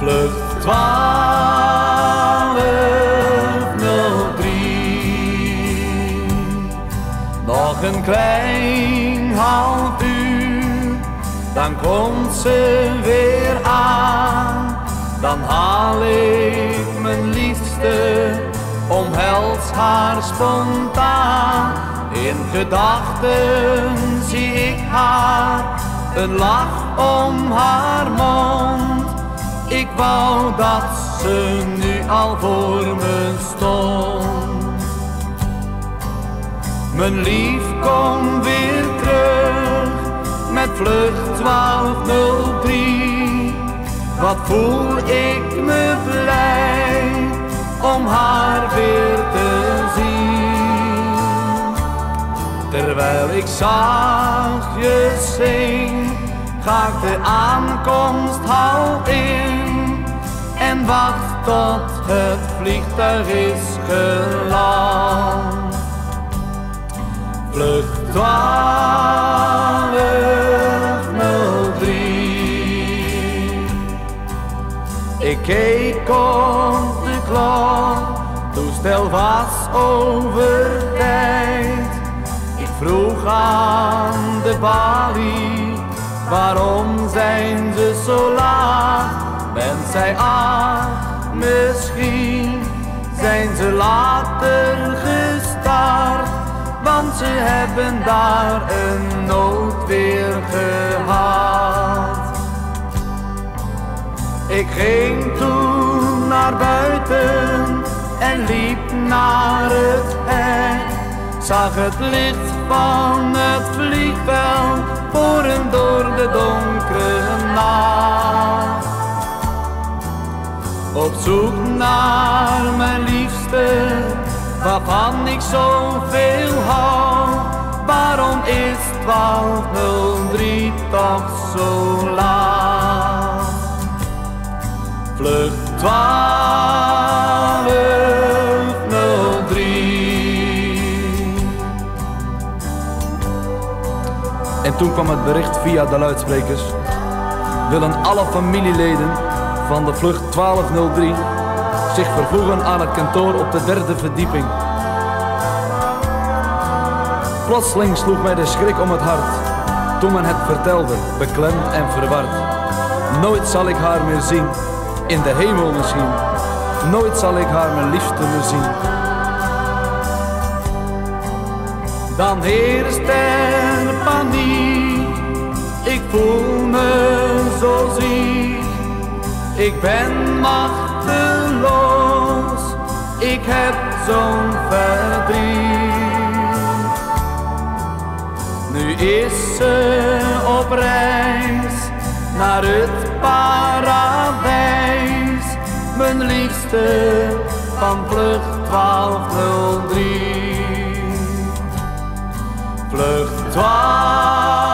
Vlucht 1203. Nog een klein half uur, dan komt ze weer aan. Dan haal ik mijn liefste, omhels haar spontaan. In gedachten zie ik haar, een lach om haar mond. Ik wou dat ze nu al voor me stond. Mijn lief, kom weer terug met vlucht 1203. Wat voel ik me blij om haar weer te zien. Terwijl ik zachtjes zing, ga ik de aankomst hal in en wacht tot het vliegtuig is geland. Vlucht 1203. Ik keek op de klok, toestel was over tijd. Ik vroeg aan de balie, waarom zijn ze zo laat? Men zei, ach, misschien zijn ze later gestart, want ze hebben daar een noodweer gehad. Ik ging toen naar buiten en liep naar het hek. Zag het licht van het vliegveld boren door de donkere nacht. Op zoek naar mijn liefste, waarvan ik zoveel hou. Waarom is 1203 toch zo laat? Vlucht 1203. En toen kwam het bericht via de luidsprekers: willen alle familieleden van de vlucht 1203 zich vervoegen aan het kantoor op de 3e verdieping. Plotseling sloeg mij de schrik om het hart toen men het vertelde, beklemd en verward. Nooit zal ik haar meer zien, in de hemel misschien. Nooit zal ik haar mijn liefste meer zien. Dan heerst er paniek, ik voel me zo ziek. Ik ben machteloos, ik heb zo'n verdriet. Nu is ze op reis naar het paradijs, mijn liefste van vlucht 1203. Vlucht 1203.